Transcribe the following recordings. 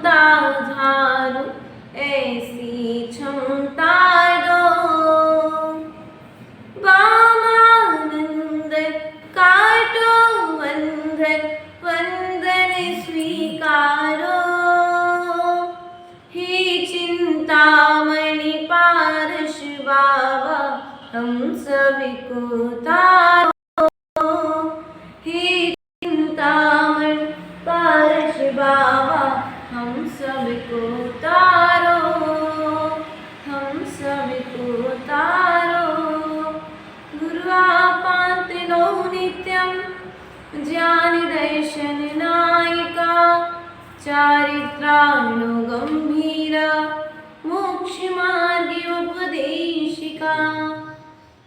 क्षमता धारो ऐसी क्षमता दो। वामानंद काटो वंदन वंदन स्वीकारो। हे चिंतामणि पारस बाबा हम सभी को तारो। हे चिंतामणि पारस बाबा हम सभी को तारो। हम सभी को तारो। गुरुआपात नो नित्यं ज्ञान दर्शन नायिका। चारित्राणु गंभीरा मोक्ष मार्ग उपदेशिका।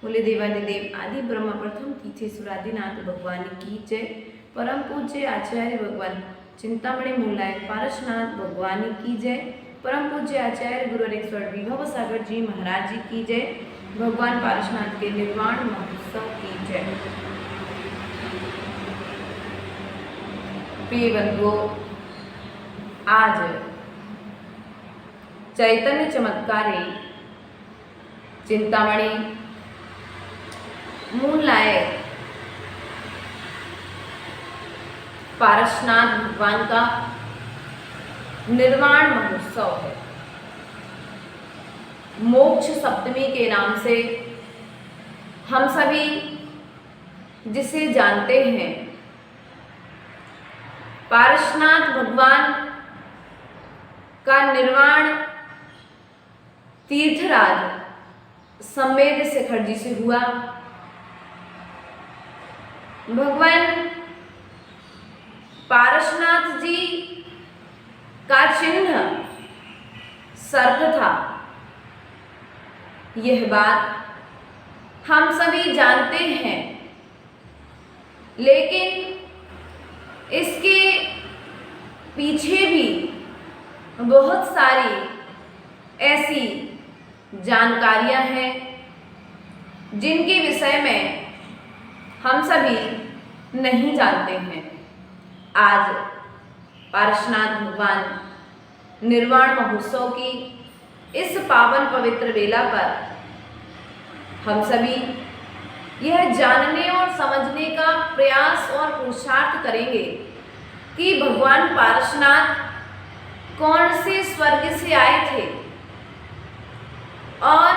बोले देवादिदेव आदि ब्रह्मा प्रथम तीर्थेश्वर आदिनाथ भगवान की जय। परम पूज्य आचार्य भगवान चिंतामणि मूलायक पारसनाथ भगवान की जय। परम पूज्य आचार्य गुरुरेश्वर विभव सागर जी महाराज जी की जय। भगवान पारसनाथ के निर्वाण महोत्सव की जय। प्रिय बंधुओं, आज चैतन्य चमत्कारी चिंतामणि मूलायक पारसनाथ भगवान का निर्वाण महोत्सव है। मोक्ष सप्तमी के नाम से हम सभी जिसे जानते हैं, पारसनाथ भगवान का निर्वाण तीर्थराज संवेद शेखर जी से हुआ। भगवान पारसनाथ जी का चिन्ह सर्प था। यह बात हम सभी जानते हैं, लेकिन इसके पीछे भी बहुत सारी ऐसी जानकारियां हैं जिनके विषय में हम सभी नहीं जानते हैं। आज पारसनाथ भगवान निर्वाण महोत्सव की इस पावन पवित्र बेला पर हम सभी यह जानने और समझने का प्रयास और पुरुषार्थ करेंगे कि भगवान पारसनाथ कौन से स्वर्ग से आए थे और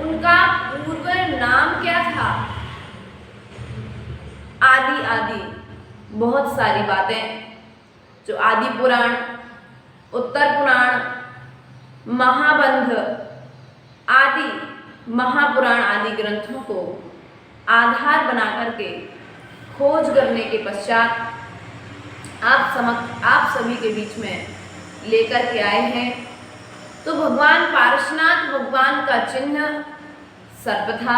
उनका पूर्व नाम क्या था। आदि आदि बहुत सारी बातें जो आदि पुराण, उत्तर पुराण, महाबंध आदि महापुराण आदि ग्रंथों को आधार बना करके खोज करने के पश्चात आप सभी के बीच में लेकर के आए हैं। तो भगवान पारसनाथ भगवान का चिन्ह सर्प था।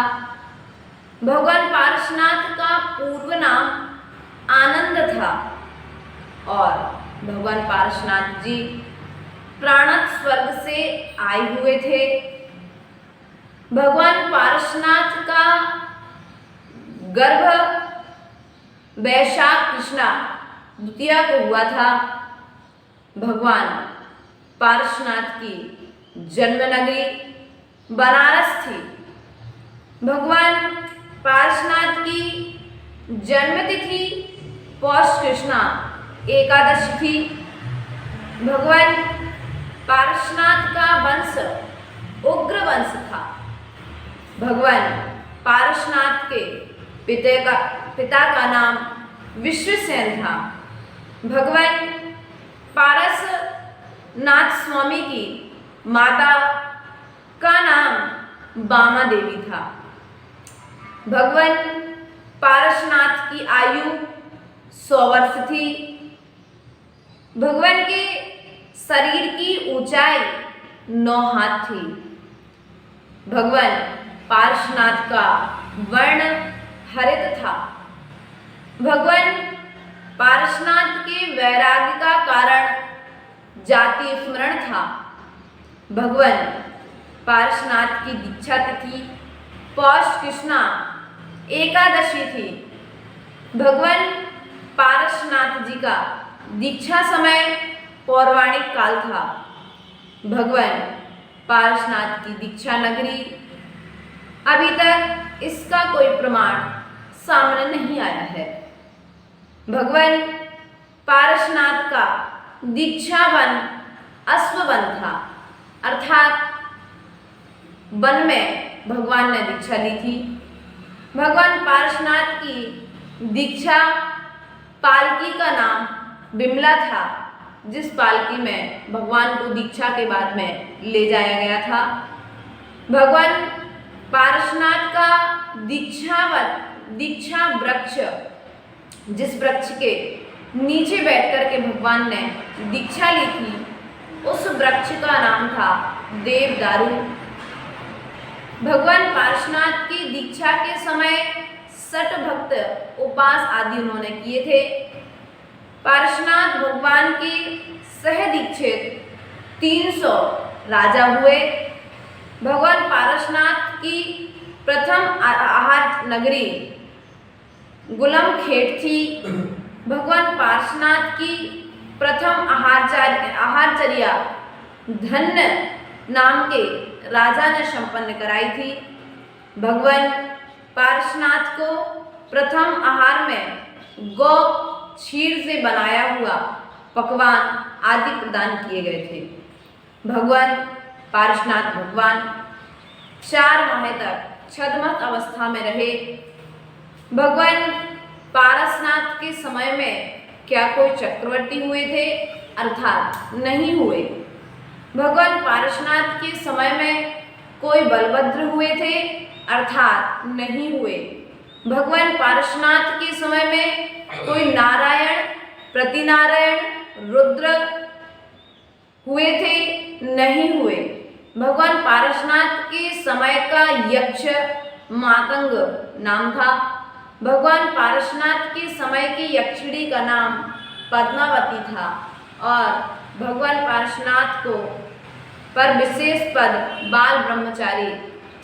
भगवान पारसनाथ का पूर्व नाम आनंद था और भगवान पारसनाथ जी प्राणत स्वर्ग से आए हुए थे। भगवान पारसनाथ का गर्भ वैशाख कृष्णा द्वितीया को हुआ था। भगवान पारसनाथ की जन्मनगरी बनारस थी। भगवान पारसनाथ की जन्मतिथि पौष कृष्णा एकादशी थी। भगवान पारसनाथ का वंश उग्र वंश था। भगवान पारसनाथ के पिता का नाम विश्वसेन था। भगवान पारसनाथ स्वामी की माता का नाम बामा देवी था। भगवान पारसनाथ की आयु 100 वर्ष थी। भगवान के शरीर की ऊंचाई 9 हाथ थी। भगवान पारसनाथ का वर्ण हरित था। भगवान पारसनाथ के वैराग्य का कारण जाति स्मरण था। भगवान पारसनाथ की दीक्षा तिथि पौष कृष्णा एकादशी थी। भगवान पारसनाथ जी का दीक्षा समय पौराणिक काल था। भगवान पारसनाथ की दीक्षा नगरी, अभी तक इसका कोई प्रमाण सामने नहीं आया है। भगवान पारसनाथ का दीक्षा वन अश्ववन था, अर्थात वन में भगवान ने दीक्षा ली थी। भगवान पारसनाथ की दीक्षा पालकी का नाम बिमला था, जिस पालकी में भगवान को दीक्षा के बाद में ले जाया गया था। भगवान पारसनाथ का दीक्षा वृक्ष, जिस वृक्ष के नीचे बैठकर के भगवान ने दीक्षा ली थी, उस वृक्ष का नाम था देवदारू। भगवान पारसनाथ की दीक्षा के समय 60 भक्त उपास आदि उन्होंने किए थे। पारसनाथ भगवान के सह दीक्षित 300 राजा हुए। भगवान पारसनाथ की प्रथम आहार नगरी गुलमखेड़ थी। भगवान पारसनाथ की प्रथम आहारचर्या धन्य नाम के राजा ने संपन्न कराई थी। भगवान पारसनाथ को प्रथम आहार में गौ क्षीर से बनाया हुआ पकवान आदि प्रदान किए गए थे। भगवान पारसनाथ भगवान 4 माह तक छद्मत अवस्था में रहे। भगवान पारसनाथ के समय में क्या कोई चक्रवर्ती हुए थे? अर्थात नहीं हुए। भगवान पारसनाथ के समय में कोई बलभद्र हुए थे? अर्थात नहीं हुए। भगवान पारसनाथ के समय में कोई नारायण, प्रतिनारायण, रुद्र हुए थे? नहीं हुए। भगवान पारसनाथ के समय का यक्ष मातंग नाम था। भगवान पारसनाथ के समय की यक्षिणी का नाम पद्मावती था और भगवान पारसनाथ को पर विशेष पद बाल ब्रह्मचारी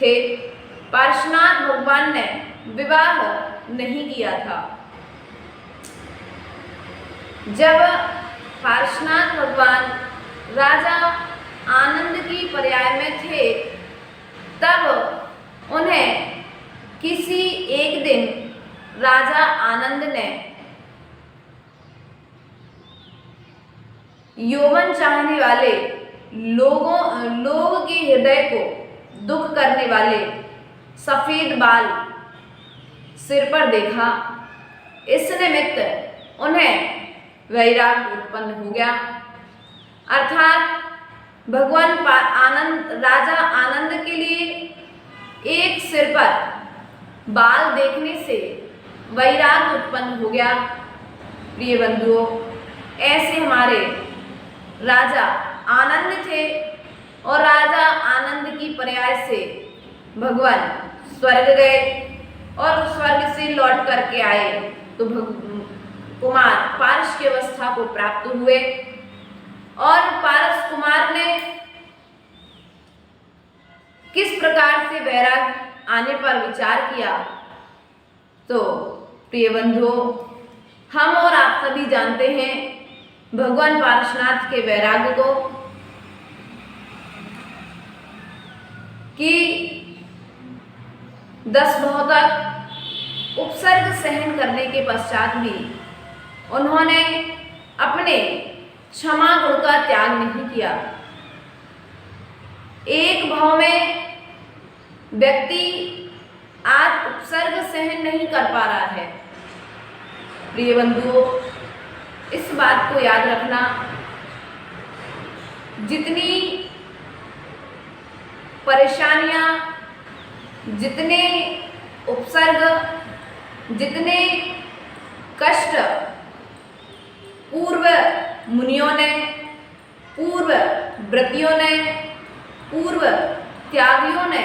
थे। पारसनाथ भगवान ने विवाह नहीं किया था। जब पारसनाथ भगवान राजा आनंद की पर्याय में थे, तब उन्हें किसी एक दिन राजा आनंद ने यौवन चाहने वाले लोग के हृदय को दुख करने वाले सफेद बाल सिर पर देखा। इस निमित्त उन्हें वैराग उत्पन्न हो गया। अर्थात भगवान राजा आनंद के लिए एक सिर पर बाल देखने से वैराग उत्पन्न हो गया। प्रिय बंधुओं, ऐसे हमारे राजा आनंद थे और राजा आनंद की पर्याय से भगवान स्वर्ग गए और स्वर्ग से लौट करके आए तो कुमार पारस की अवस्था को प्राप्त हुए और पारस कुमार ने किस प्रकार से वैराग आने पर विचार किया, तो प्रिय बंधुओं, हम और आप सभी जानते हैं भगवान पारसनाथ के वैराग्य को कि 10 भव तक उपसर्ग सहन करने के पश्चात भी उन्होंने अपने क्षमा गुण का त्याग नहीं किया। एक भव में व्यक्ति आज उपसर्ग सहन नहीं कर पा रहा है। प्रिय बंधुओं, इस बात को याद रखना, जितनी परेशानियां, जितने उपसर्ग, जितने कष्ट पूर्व मुनियों ने, पूर्व व्रतियों ने, पूर्व त्यागियों ने,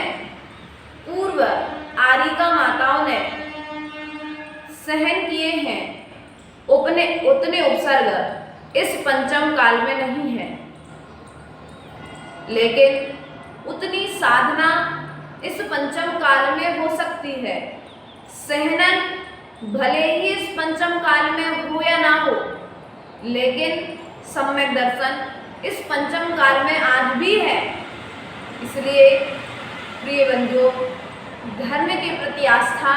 पूर्व आरिका माताओं ने सहन किए हैं, उतने उपसर्ग इस पंचम काल में नहीं है। लेकिन उतनी साधना इस पंचम काल में हो सकती है। सहनन भले ही इस पंचम काल में हो या ना हो, लेकिन सम्यक दर्शन इस पंचम काल में आज भी है। इसलिए प्रिय बंधुओं, धर्म के प्रति आस्था,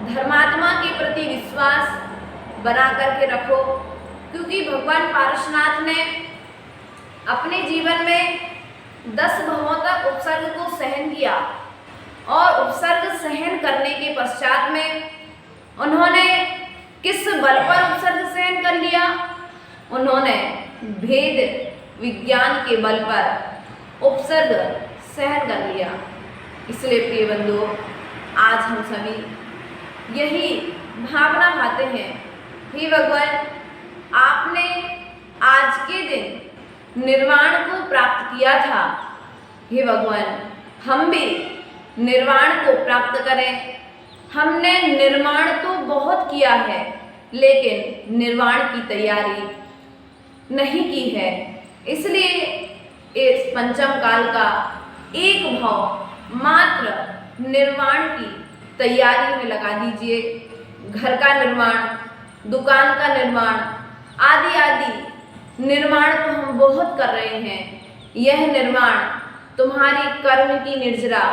धर्मात्मा के प्रति विश्वास बना करके रखो, क्योंकि भगवान पारसनाथ ने अपने जीवन में 10 भवों तक उपसर्ग को सहन किया और उपसर्ग सहन करने के पश्चात में उन्होंने किस बल पर उपसर्ग सहन कर लिया? उन्होंने भेद विज्ञान के बल पर उपसर्ग सहन कर लिया। इसलिए प्रिय बंधुओं, आज हम सभी यही भावना भाते हैं, हे भगवान, आपने आज के दिन निर्वाण को प्राप्त किया था, हे भगवान हम भी निर्वाण को प्राप्त करें। हमने निर्माण तो बहुत किया है, लेकिन निर्वाण की तैयारी नहीं की है। इसलिए इस पंचम काल का एक भाव मात्र निर्माण की तैयारी में लगा दीजिए। घर का निर्माण, दुकान का निर्माण आदि आदि निर्माण तो हम बहुत कर रहे हैं। यह निर्माण तुम्हारी कर्म की निर्जरा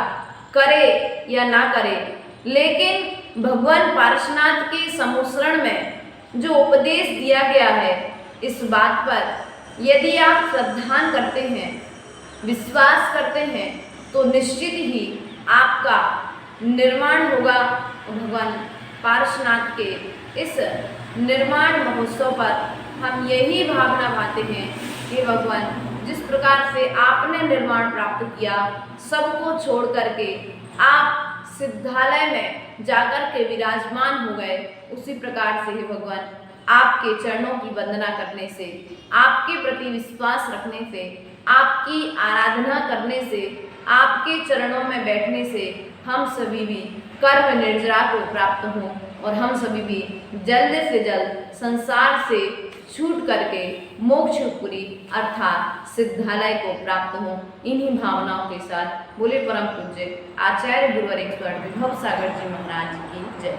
करे या ना करे, लेकिन भगवान पारसनाथ के समुसरण में जो उपदेश दिया गया है, इस बात पर यदि आप श्रद्धान करते हैं, विश्वास करते हैं, तो निश्चित ही आपका निर्माण होगा। भगवान पारसनाथ के इस निर्माण महोत्सव पर हम यही भावना भाते हैं कि भगवान, जिस प्रकार से आपने निर्माण प्राप्त किया, सबको छोड़ करके आप सिद्धालय में जाकर के विराजमान हो गए, उसी प्रकार से ही भगवान आपके चरणों की वंदना करने से, आपके प्रति विश्वास रखने से, आपकी आराधना करने से, आपके चरणों में बैठने से हम सभी भी कर्म निर्जरा को प्राप्त हों और हम सभी भी जल्द से जल्द संसार से छूट करके मोक्षपुरी अर्थात सिद्धालय को प्राप्त हों। इन्हीं भावनाओं के साथ बोले परम पूज्य आचार्य गुरुवर विभव सागर जी महाराज की जय।